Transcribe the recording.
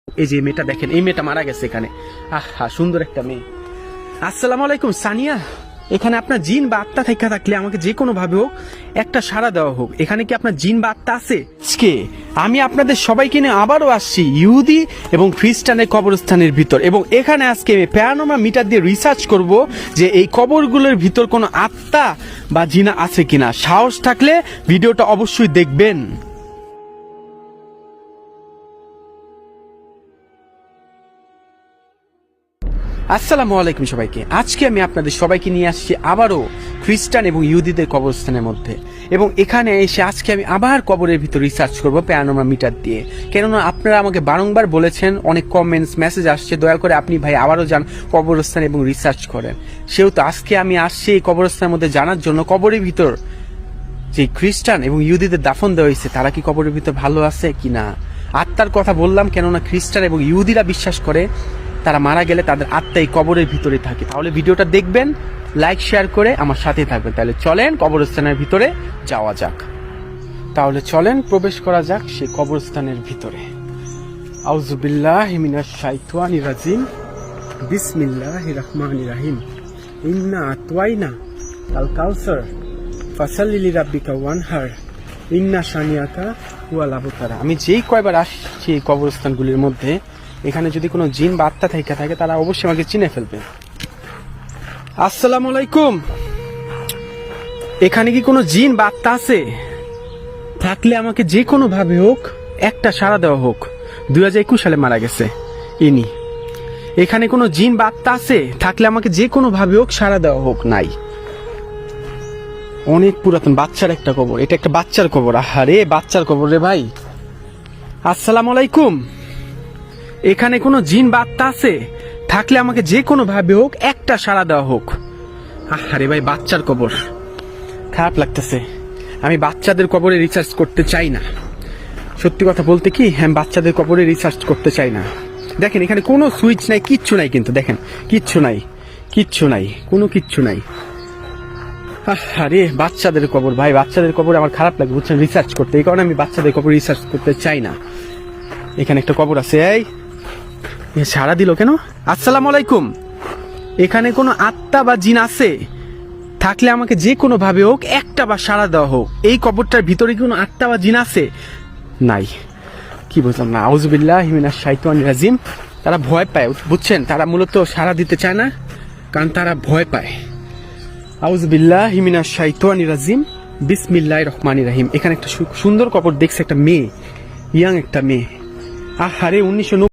এই যে মেয়েটা দেখেন, এই মেয়েটা মারা গেছে এখানে। আহা, সুন্দর একটা মেয়ে। আসসালামু আলাইকুম সানিয়া, এখানে আপনার জিন বা আত্মা থেকে থাকলে আমাকে যে কোনো ভাবে হোক একটা সাড়া দেওয়া হোক। এখানে কি আপনার জিন বা আত্মা আছে? আজকে আমি আপনাদের সবাইকে নিয়ে আবারও আসছি ইহুদি এবং খ্রিস্টানের কবরস্থানের ভিতর, এবং এখানে আজকে আমি প্যারানর্মাল মিটার দিয়ে রিসার্চ করব যে এই কবরগুলোর ভিতর কোনো আত্মা বা জিনা আছে কিনা। সাহস থাকলে ভিডিওটা অবশ্যই দেখবেন। আসসালামু আলাইকুম সবাইকে। আজকে আমি আপনাদের সবাইকে নিয়ে আসছি আবারও খ্রিস্টান এবং ইহুদিদের কবরস্থানের মধ্যে, এবং এখানে এসে আজকে আমি আবার কবরের ভিতর রিসার্চ করব প্যারানর্মাল মিটার দিয়ে। কেননা আপনারা আমাকে বারংবার বলেছেন, অনেক কমেন্টস মেসেজ আসছে, দয়া করে আপনি ভাই আবারও যান কবরস্থান এবং রিসার্চ করেন। সেহেতু আজকে আমি আসছি এই কবরস্থানের মধ্যে জানার জন্য কবরের ভিতর যে খ্রিস্টান এবং ইহুদিদের দাফন দেওয়া হয়েছে তারা কি কবরের ভিতর ভালো আছে কিনা। আত্মার কথা বললাম, কেননা খ্রিস্টান এবং ইহুদিরা বিশ্বাস করে তারা মারা গেলে তাদের আত্মা এই কবরের ভিতরে থাকে। তাহলে ভিডিওটা দেখবেন, লাইক শেয়ার করে আমার সাথে থাকবেন। তাহলে চলেন কবরস্থানের ভিতরে যাওয়া যাক। তাহলে চলেন প্রবেশ করা যাক সেই কবরস্থানের ভিতরে। আউযু বিল্লাহি মিনাশ শাইতানির রাজিম, বিসমিল্লাহির রহমানির রহিম। ইন্না আতওয়াইনা আল কাউসার ফাসাল্লি লিরাব্বিকা ওয়ানহার ইন্না শানিয়াকা হুয়াল আবতার। আমি যেই কয়বার আসছি এই কবরস্থানগুলির মধ্যে, এখানে যদি কোনো জিন বা আত্মা থেকে থাকে তারা অবশ্যই আমাকে চিনে ফেলবে। আসসালামু আলাইকুম, এখানে কি কোনো জিন বা আত্মা আছে? থাকলে আমাকে যে কোনো ভাবে হোক একটা সাড়া দেওয়া হোক। 2021 সালে মারা গেছে ইনি। এখানে কোনো জিন বা আত্মা আছে? থাকলে আমাকে যে কোনো ভাবে হোক সাড়া দেওয়া হোক। নাই, অনেক পুরাতন বাচ্চার একটা কবর। এটা একটা বাচ্চার কবর। আহারে, বাচ্চার কবর রে ভাই। আসসালামু আলাইকুম, এখানে কোনো জিন বা আত্মা আছে? থাকলে আমাকে যে কোনো ভাবে হোক একটা সাড়া দেওয়া হোক। আরে ভাই, বাচ্চার কবর, খারাপ লাগতেছে। আমি বাচ্চাদের কবরে রিসার্চ করতে চাই না। সত্যি কথা বলতে কি, আমি বাচ্চাদের কবরে রিসার্চ করতে চাই না। দেখেন এখানে কোনো সুইচ নাই, কিচ্ছু নাই, কিন্তু দেখেন কিচ্ছু নাই, কিচ্ছু নাই, কোনো কিচ্ছু নাই। আরে বাচ্চাদের কবর ভাই, বাচ্চাদের কবর আমার খারাপ লাগে বুঝছেন রিসার্চ করতে। এই কারণে আমি বাচ্চাদের কবর রিসার্চ করতে চাই না। এখানে একটা কবর আছে। এই সাড়া দিল কেন? আসসালামু আলাইকুম, এখানে কোনো আত্মা বা জিন আছে? থাকলে আমাকে যে কোনো ভাবে হোক একটা বা সাড়া দেওয়া হোক। এই কবরটার ভিতরে কি কোনো আত্মা বা জিন আছে? নাই, কি বুঝলাম না। আউযু বিল্লাহি মিনাশ শাইতানির রাজিম। তারা ভয় পায় বুঝছেন, তারা মূলত সাড়া দিতে চায় না কারণ তারা ভয় পায়। আউযু বিল্লাহি মিনাশ শাইতানির রাজিম, বিসমিল্লাহির রহমানির রহিম। এখানে একটা সুন্দর কবর দেখছে, একটা মেয়ে, ইয়াং একটা মেয়ে। আহারে, 1990